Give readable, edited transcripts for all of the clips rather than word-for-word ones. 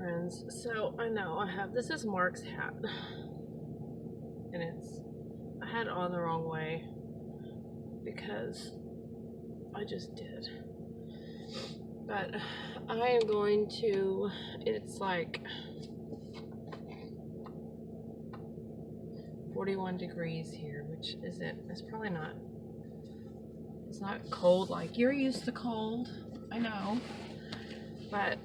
friends. So I know I have this is Mark's hat, and I had it on the wrong way because I just did. But I am going to. It's like 41 degrees here, which isn't. It's probably not. It's not cold like you're used to cold. I know, but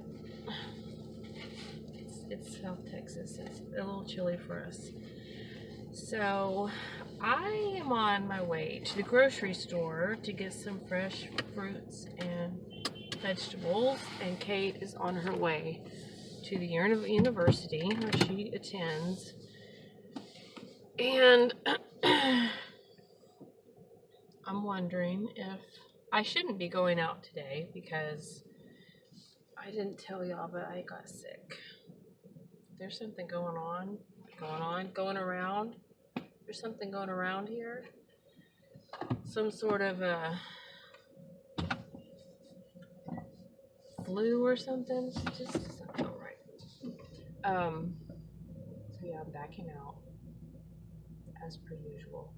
it's South Texas. It's a little chilly for us. So I am on my way to the grocery store to get some fresh fruits and vegetables, and Kate is on her way to the university where she attends. And I'm wondering if I shouldn't be going out today because I didn't tell y'all, but I got sick. There's something going around. There's something going around here. Some sort of a flu or something. It just doesn't feel right. So yeah, I'm backing out as per usual.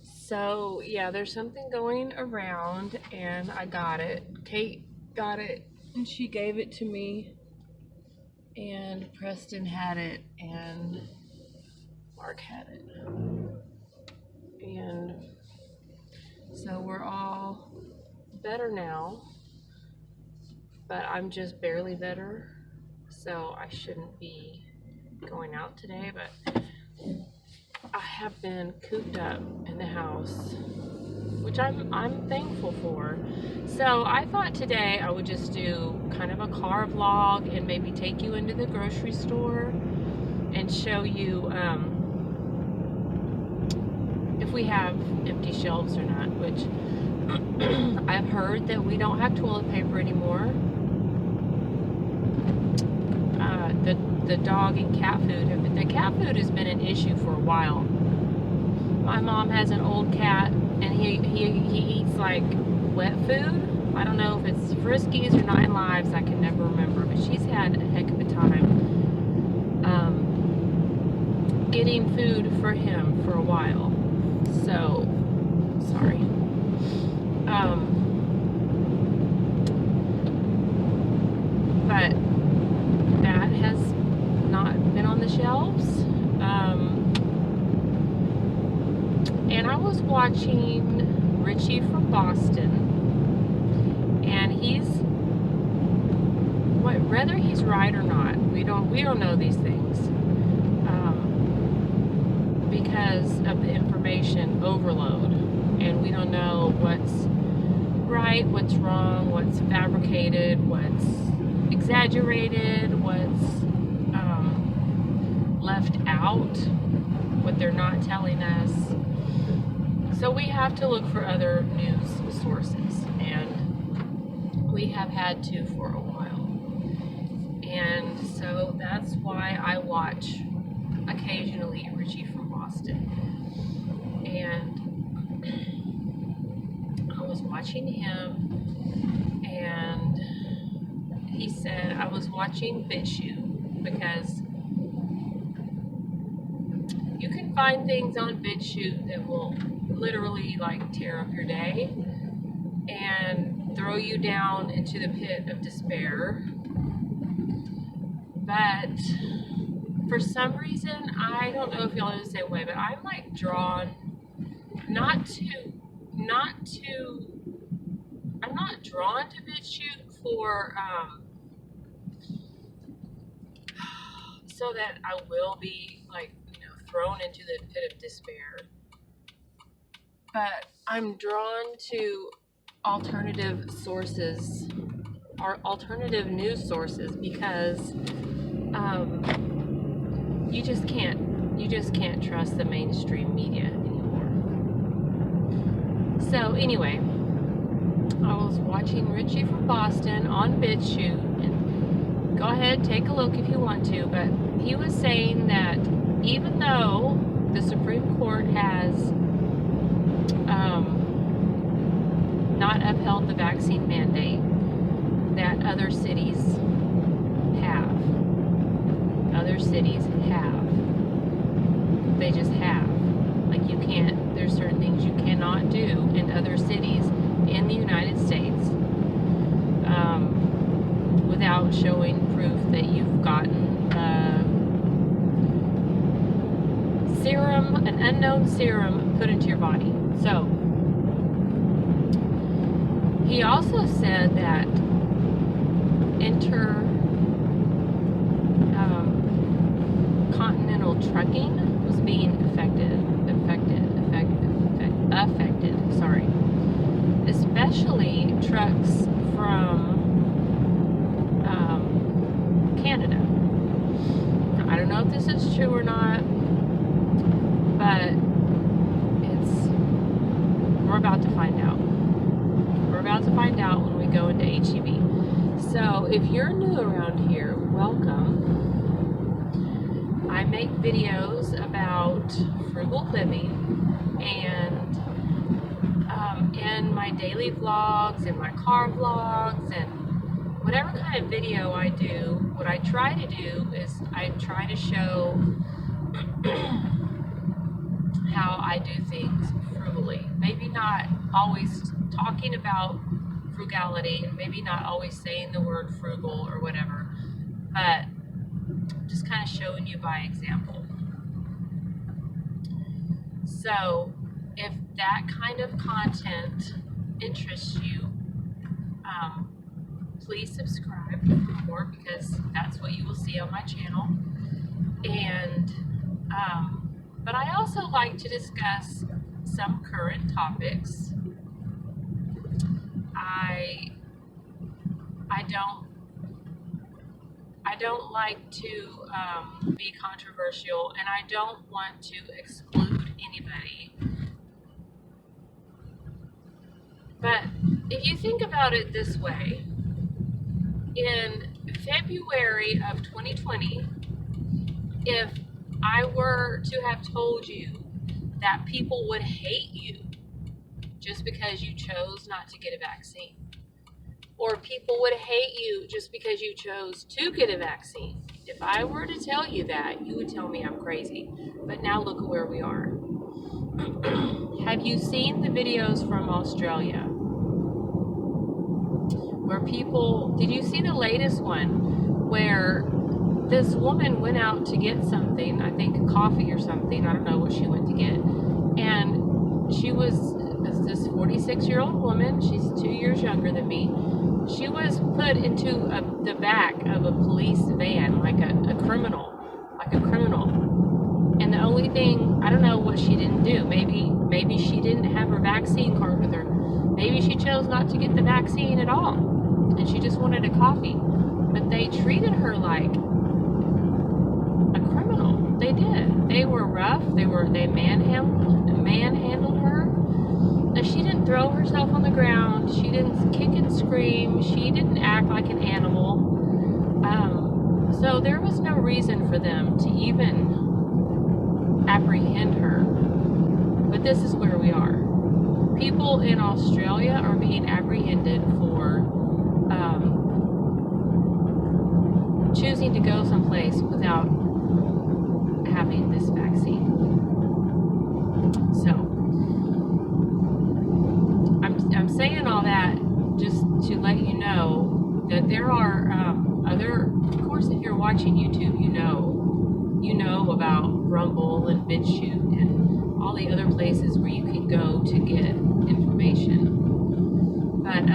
So yeah, there's something going around, and I got it. Kate got it, and she gave it to me. And Preston had it, and Mark had it. And so we're all better now, but I'm just barely better, so I shouldn't be going out today, but I have been cooped up in the house, which I'm thankful for. So I thought today I would just do kind of a car vlog and maybe take you into the grocery store and show you if we have empty shelves or not, which I've heard that we don't have toilet paper anymore. The dog and cat food the cat food has been an issue for a while. My mom has an old cat, and he eats like wet food. I don't know if it's Friskies or 9 Lives, I can never remember, but she's had a heck of a time getting food for him for a while. So sorry. But that has not been on the shelves. And I was watching Richie from Boston, and whether he's right or not, we don't know these things, because of the information overload, and we don't know what's right, what's wrong, what's fabricated, what's exaggerated, what's left out, what they're not telling us. So we have to look for other news sources, and we have had to for a while. And so that's why I watch occasionally Richie from Boston. And I was watching him, and he said I was watching BitChute, because you can find things on BitChute that will literally like tear up your day and throw you down into the pit of despair. But for some reason, I don't know if y'all are the same way, but I'm like drawn I'm not drawn to BitChute for so that I will be like, thrown into the pit of despair. But I'm drawn to alternative sources, or alternative news sources, because you just can't trust the mainstream media anymore. So anyway, I was watching Richie from Boston on BitChute, and go ahead, take a look if you want to, but he was saying that even though the Supreme Court has not upheld the vaccine mandate, other cities have. Other cities have. They just have. Like, you can't, there's certain things you cannot do in other cities in the United States without showing proof that you've gotten serum, an unknown serum put into your body. So, he also said that intercontinental trucking was being affected, sorry. Especially trucks from Canada. Now, I don't know if this is true or not, but we're about to find out. We're about to find out when we go into HEB. So if you're new around here, welcome. I make videos about frugal living, and in my daily vlogs and my car vlogs and whatever kind of video I do, what I try to do is I try to show how I do things frugally. Maybe not always talking about frugality, and maybe not always saying the word frugal or whatever, but just kind of showing you by example. So if that kind of content interests you, please subscribe for more, because that's what you will see on my channel. And but I also like to discuss some current topics. I don't like to be controversial, and I don't want to exclude anybody. But if you think about it this way, in February of 2020, if I were to have told you that people would hate you just because you chose not to get a vaccine, or people would hate you just because you chose to get a vaccine, if I were to tell you that, you would tell me I'm crazy. But now look at where we are. Have you seen the videos from Australia? Where people, did you see the latest one where this woman went out to get something, I think coffee or something, I don't know what she went to get, and she was this 46-year-old woman, she's 2 years younger than me. She was put into the back of a police van like a criminal. And the only thing, I don't know what she didn't do. Maybe she didn't have her vaccine card with her. Maybe she chose not to get the vaccine at all, and she just wanted a coffee. But they treated her like a criminal. They did. They were rough. They manhandled her. Now, she didn't throw herself on the ground. She didn't kick and scream. She didn't act like an animal. So there was no reason for them to even apprehend her. But this is where we are. People in Australia are being apprehended for choosing to go someplace without having this vaccine. So I'm saying all that just to let you know that there are other, of course, if you're watching YouTube, you know about Rumble and BitChute and all the other places where you can go to get information. But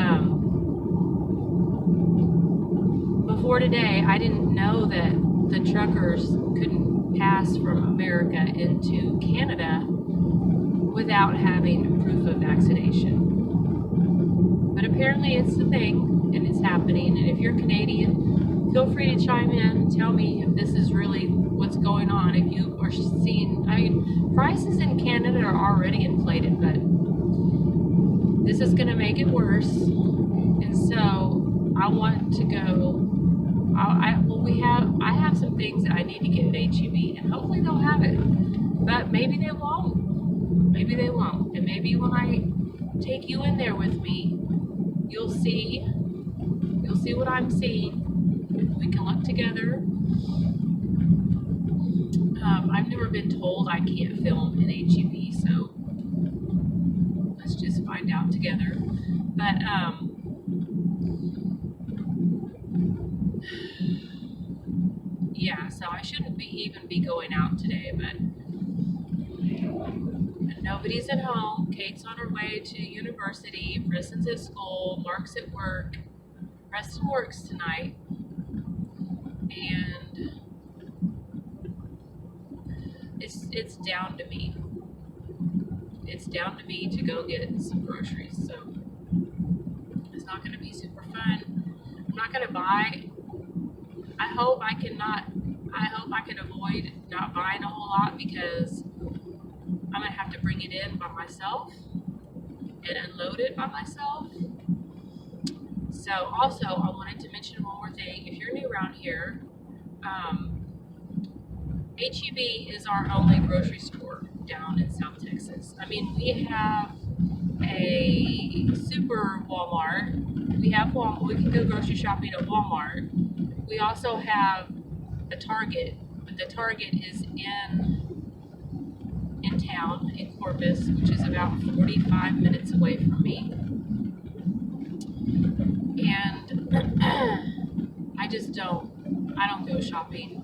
before today, I didn't know that the truckers couldn't pass from America into Canada without having proof of vaccination. But apparently it's the thing, and it's happening. And if you're Canadian, feel free to chime in and tell me if this is really what's going on. If you are seeing, I mean, prices in Canada are already inflated, but this is going to make it worse. And so I want to go. I have some things that I need to get at HEB, and hopefully they'll have it. But maybe they won't. Maybe they won't. And maybe when I take you in there with me, you'll see you'll see what I'm seeing. We can look together. I've never been told I can't film in HEB, so let's just find out together. But yeah, so I shouldn't even be going out today, but nobody's at home. Kate's on her way to university. Preston's at school. Mark's at work. Preston works tonight, and it's down to me. It's down to me to go get some groceries, so it's not going to be super fun. I'm not going to buy. I hope I can avoid not buying a whole lot, because I'm going to have to bring it in by myself and unload it by myself. So also, I wanted to mention one more thing. If you're new around here, HEB is our only grocery store down in South Texas. I mean, we have a super Walmart. We can go grocery shopping at Walmart. We also have a Target, but the Target is in town in Corpus, which is about 45 minutes away from me. And I don't go shopping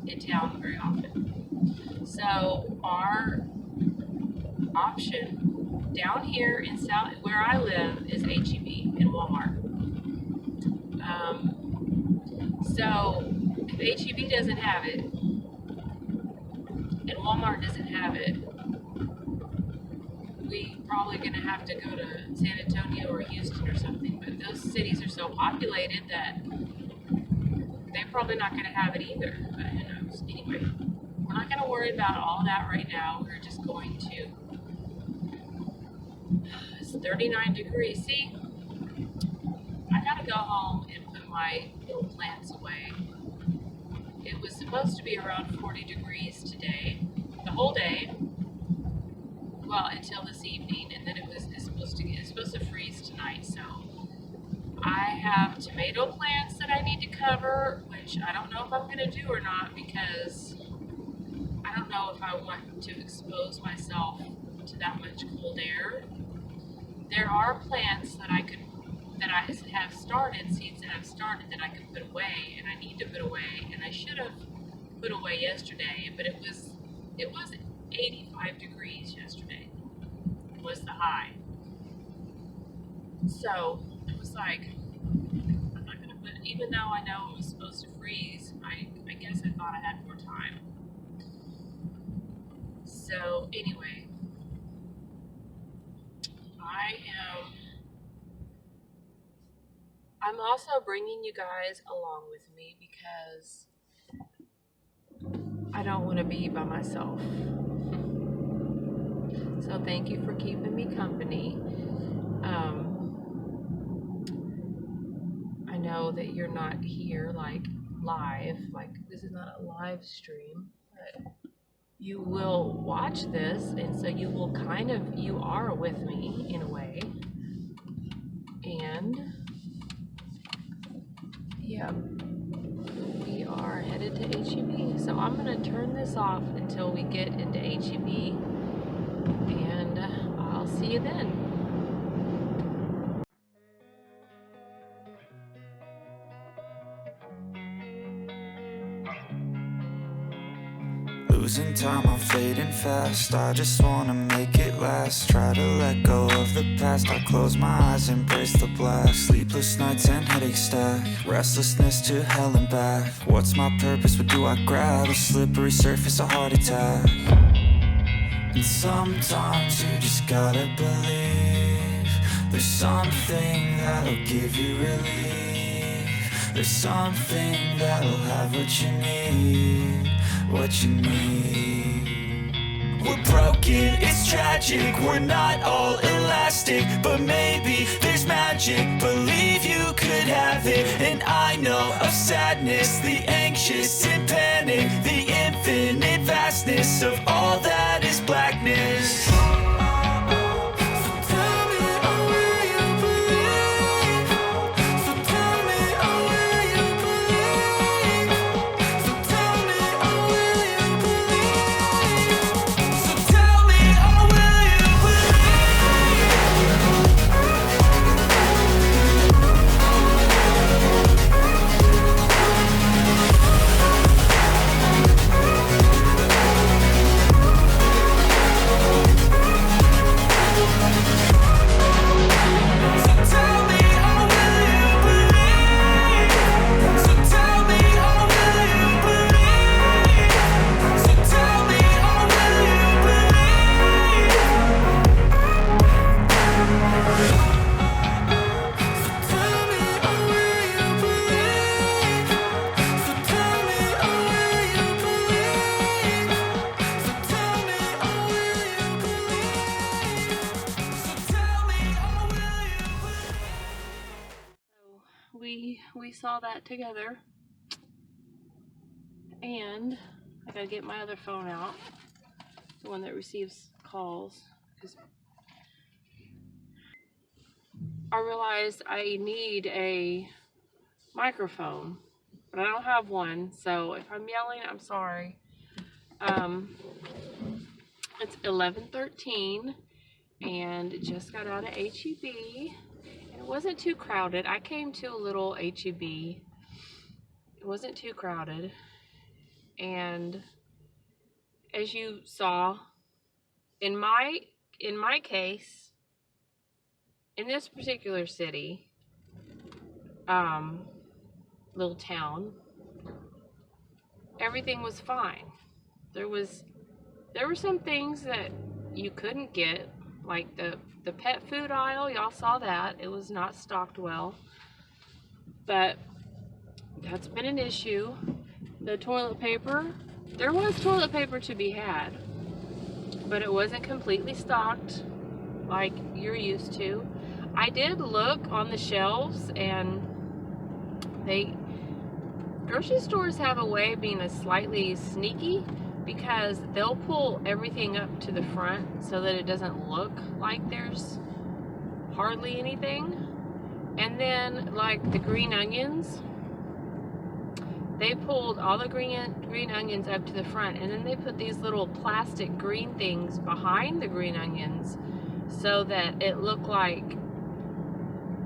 in town very often. So our option down here in South, where I live, is HEB and Walmart. So if HEB doesn't have it and Walmart doesn't have it, we probably gonna have to go to San Antonio or Houston or something. But those cities are so populated that they're probably not gonna have it either. But who knows? Anyway, we're not gonna worry about all that right now. We're just going to. It's 39 degrees. See, I gotta go home and put my little plants away. It was supposed to be around 40 degrees today, the whole day. Well, until this evening, and then it's supposed to freeze tonight. So I have tomato plants that I need to cover, which I don't know if I'm gonna do or not, because I don't know if I want to expose myself to that much cold air. There are plants that I have started, seeds that have started that I can put away, and I need to put away, and I should have put away yesterday, but it was 85 degrees yesterday was the high. So it was like, I'm not gonna put, even though I know it was supposed to freeze, I guess I thought I had more time. So anyway, I'm also bringing you guys along with me because I don't want to be by myself. So thank you for keeping me company. I know that you're not here like live, like this is not a live stream, but you will watch this, and so you are with me in a way. And yeah, we are headed to HEB. So I'm gonna turn this off until we get into HEB, and I'll see you then. Losing time, I'm fading fast. I just wanna make it last. Try to let go of the past. I close my eyes, embrace the blast. Sleepless nights and headaches stack. Restlessness to hell and back. What's my purpose? What do I grab? A slippery surface, a heart attack. And sometimes you just gotta believe there's something that'll give you relief. There's something that'll have what you need. What you need. We're broken, it's tragic. We're not all elastic, but maybe there's magic. Believe you could have it. And I know of sadness, the anxious and panic, the infinite vastness of all that is blackness. So tell me, oh, will you believe? So tell me, we saw that together. And I gotta get my other phone out, the one that receives calls, because I realized I need a microphone, but I don't have one, so if I'm yelling, I'm sorry. It's 11:13 and just got out of HEB, and it wasn't too crowded. I came to a little HEB. It wasn't too crowded, and as you saw, in my case, in this particular city, little town, everything was fine. There were some things that you couldn't get, like the pet food aisle. Y'all saw that. It was not stocked well, but that's been an issue. The toilet paper, there was toilet paper to be had, but it wasn't completely stocked like you're used to. I did look on the shelves, and grocery stores have a way of being slightly sneaky, because they'll pull everything up to the front so that it doesn't look like there's hardly anything. And then, like the green onions, they pulled all the green onions up to the front, and then they put these little plastic green things behind the green onions so that it looked like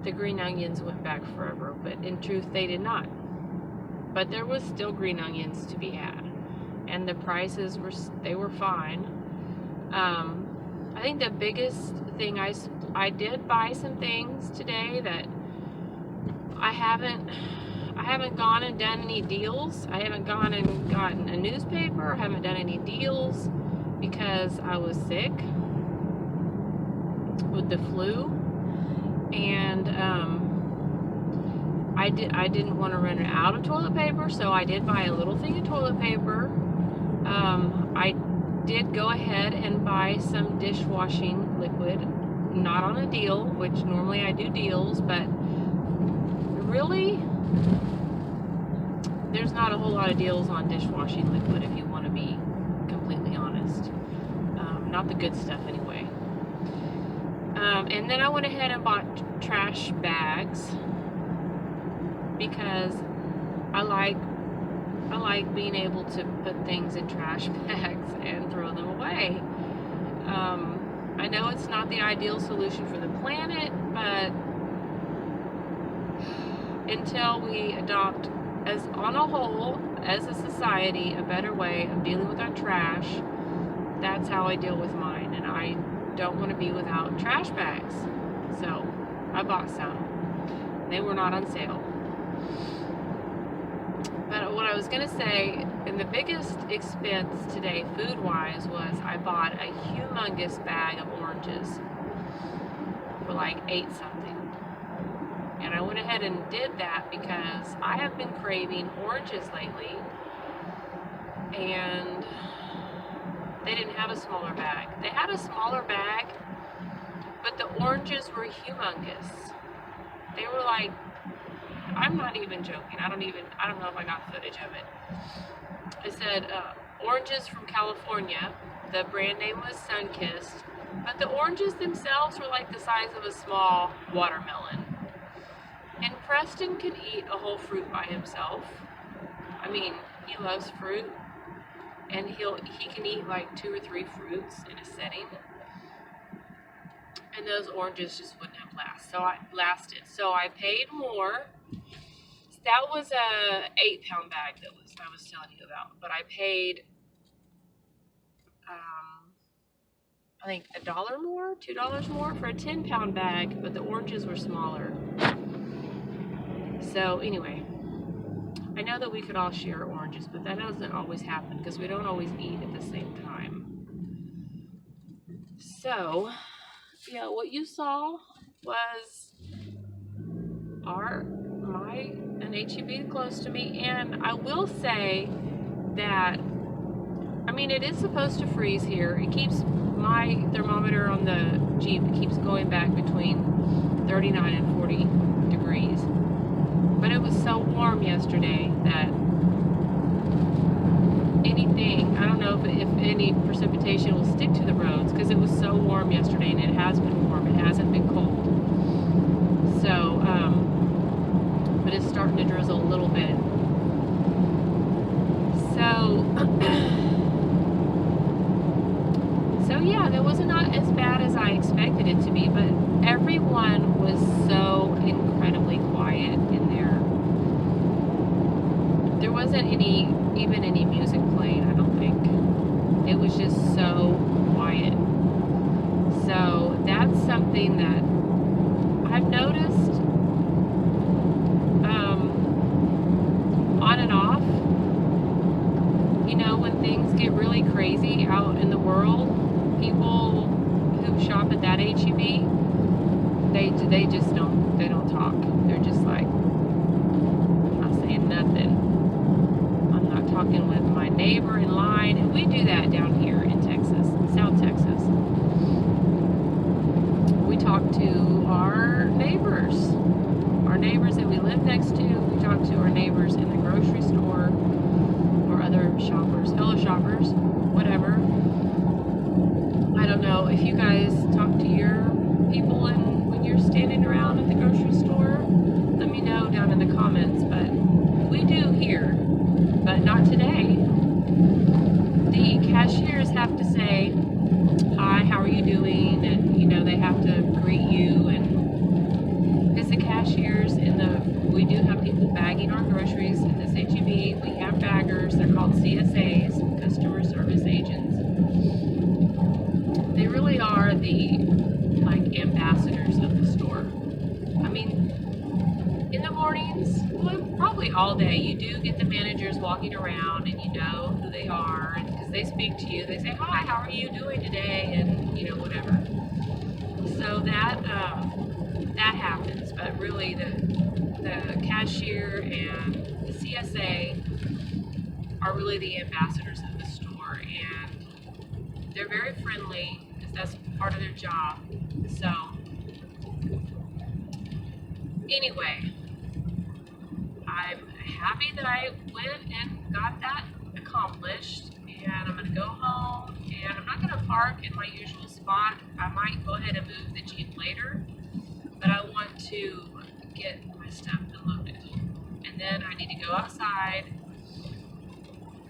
the green onions went back forever, but in truth they did not. But there was still green onions to be had, and the prices were fine. I think the biggest thing, I did buy some things today that I haven't gone and done any deals. I haven't gone and gotten a newspaper. I haven't done any deals because I was sick with the flu, and I didn't want to run out of toilet paper, so I did buy a little thing of toilet paper. I did go ahead and buy some dishwashing liquid, not on a deal, which normally I do deals, but really, there's not a whole lot of deals on dishwashing liquid, if you want to be completely honest. Not the good stuff anyway. And then I went ahead and bought trash bags, because I like being able to put things in trash bags and throw them away. I know it's not the ideal solution for the planet, but until we adopt, as on a whole, as a society, a better way of dealing with our trash, that's how I deal with mine, and I don't want to be without trash bags. So I bought some. They were not on sale. But what I was going to say, and the biggest expense today, food-wise, was I bought a humongous bag of oranges for like $8 something. And I went ahead and did that because I have been craving oranges lately, and they didn't have a smaller bag. They had a smaller bag, but the oranges were humongous. They were like, I'm not even joking. I don't know if I got footage of it. It said, oranges from California. The brand name was Sunkissed, but the oranges themselves were like the size of a small watermelon. And Preston can eat a whole fruit by himself. I mean, he loves fruit, and he can eat like 2 or 3 fruits in a setting. And those oranges just wouldn't have lasted. So I paid more. That was a 8-pound bag I was telling you about. But I paid, I think $1 more, $2 more for a 10-pound bag, but the oranges were smaller. So anyway, I know that we could all share oranges, but that doesn't always happen because we don't always eat at the same time. So, yeah, what you saw was an HEB close to me, and I will say that, I mean, it is supposed to freeze here. It keeps, my thermometer on the Jeep keeps going back between 39 and 40 degrees. But it was so warm yesterday that anything, I don't know if any precipitation will stick to the roads, because it was so warm yesterday, and it has been warm. It hasn't been cold. So, but it's starting to drizzle a little bit. So, yeah, that was not as bad as I expected it to be, but everyone was so incredibly quiet in there. There wasn't even any music playing, I don't think. It was just so quiet. So that's something that I've noticed on and off. You know, when things get really crazy out in the world, people who shop at that HEB, they just don't talk. They're just like, I'm not saying nothing. I'm not talking with my neighbor in line, and we do that down here in Texas, South Texas. We talk to our neighbors that we live next to. We talk to our neighbors in the grocery store, or other shoppers, fellow shoppers, whatever. I don't know if you guys talk to your people when you're standing around at the grocery store. Let me know down in the comments, but we do here, but not today. The cashiers have to say, hi, how are you doing? And, you know, they have to greet you. And because the cashiers we do have people bagging our groceries in this HEB. We have baggers. They're called CSAs, customer service agents. They really are the, like, ambassadors of the store. I mean, in the mornings, well, probably all day, you do get the managers walking around, and you know who they are, and because they speak to you, they say, hi, how are you doing today, and, you know, whatever. So that happens, but really the cashier and the CSA are really the ambassadors of the store, and they're very friendly, because that's part of their job. So anyway, I'm happy that I went and got that accomplished, and I'm going to go home, and I'm not going to park in my usual spot. I might go ahead and move the Jeep later, but I want to get my stuff unloaded, and then I need to go outside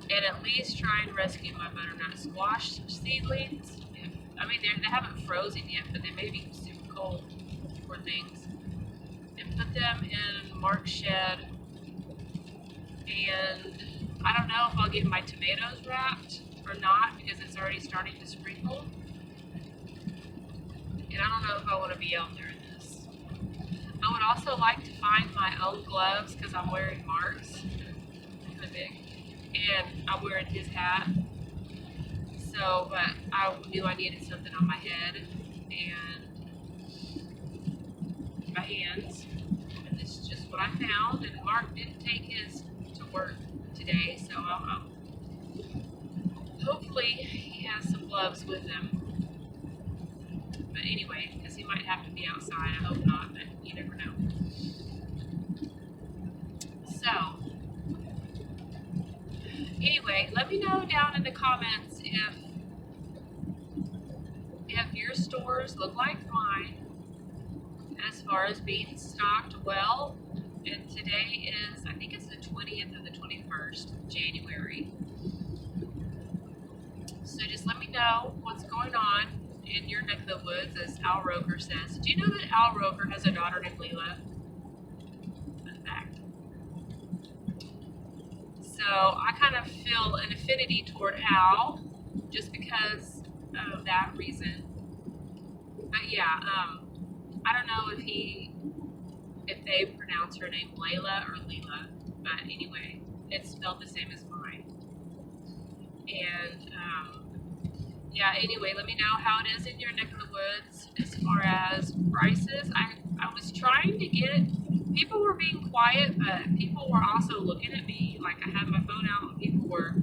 and at least try and rescue my butternut squash seedlings. They haven't frozen yet, but they may be super cold, poor things. And put them in Mark's shed. And I don't know if I'll get my tomatoes wrapped or not, because it's already starting to sprinkle. And I don't know if I want to be out there in this. I would also like to find my own gloves, because I'm wearing Mark's. Kind of big. And I'm wearing his hat. So, but I knew I needed something on my head and my hands. And this is just what I found. And Mark didn't take his to work today, so hopefully he has some gloves with him. But anyway, because he might have to be outside. I hope not, but you never know. So, anyway, let me know down in the comments if your stores look like mine as far as being stocked well. And today is, I think it's the 20th or the 21st of January. So just let me know what's going on in your neck of the woods, as Al Roker says. Do you know that Al Roker has a daughter named Leila? Fun fact. So I kind of feel an affinity toward Al just because of that reason. But yeah, I don't know if they pronounce her name Leila or Leila, but anyway, it's spelled the same as mine. And yeah, anyway, let me know how it is in your neck of the woods as far as prices. I was trying to get, people were being quiet, but people were also looking at me. Like, I had my phone out and people were,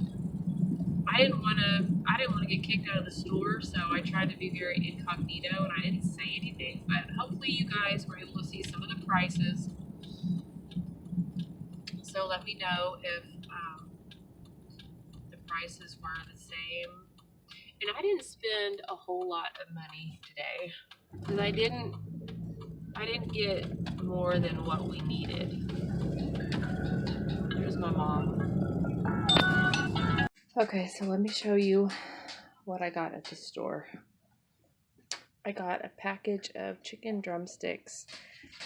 I didn't want to get kicked out of the store, so I tried to be very incognito and I didn't say anything, but hopefully you guys were able to see some of the prices. So let me know if the prices were the same. And I didn't spend a whole lot of money today because I didn't get more than what we needed. There's my mom. Okay, so let me show you what I got at the store. I got a package of chicken drumsticks.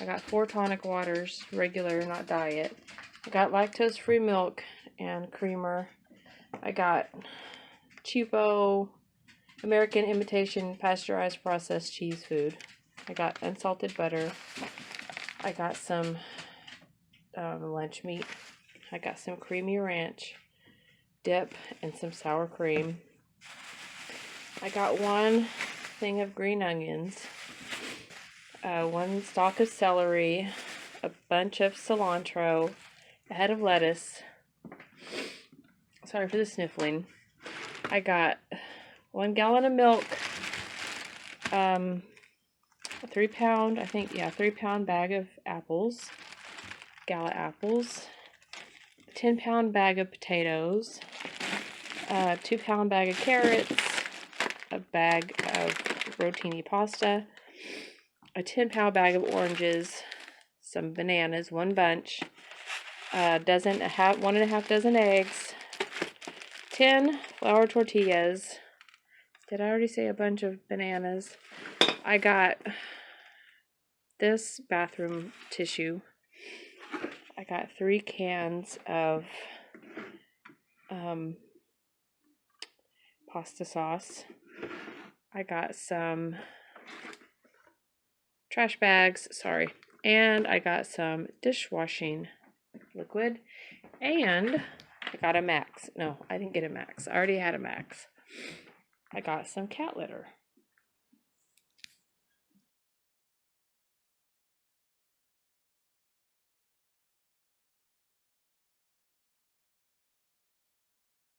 I got 4 tonic waters, regular, not diet. I got lactose-free milk and creamer. I got cheapo American imitation pasteurized processed cheese food. I got unsalted butter. I got some lunch meat. I got some creamy ranch dip and some sour cream. I got 1 thing of green onions, 1 stalk of celery, a bunch of cilantro, a head of lettuce. Sorry for the sniffling. I got 1 gallon of milk, a 3-pound, 3-pound bag of apples, gala apples, a 10-pound bag of potatoes, a 2-pound bag of carrots, a bag of rotini pasta, a 10-pound bag of oranges, some bananas, 1 bunch, a 1.5 dozen eggs, 10 flour tortillas. Did I already say a bunch of bananas? I got this bathroom tissue. I got 3 cans of pasta sauce. I got some trash bags, and I got some dishwashing liquid, and I got a Max. No, I didn't get a Max. I already had a Max. I got some cat litter.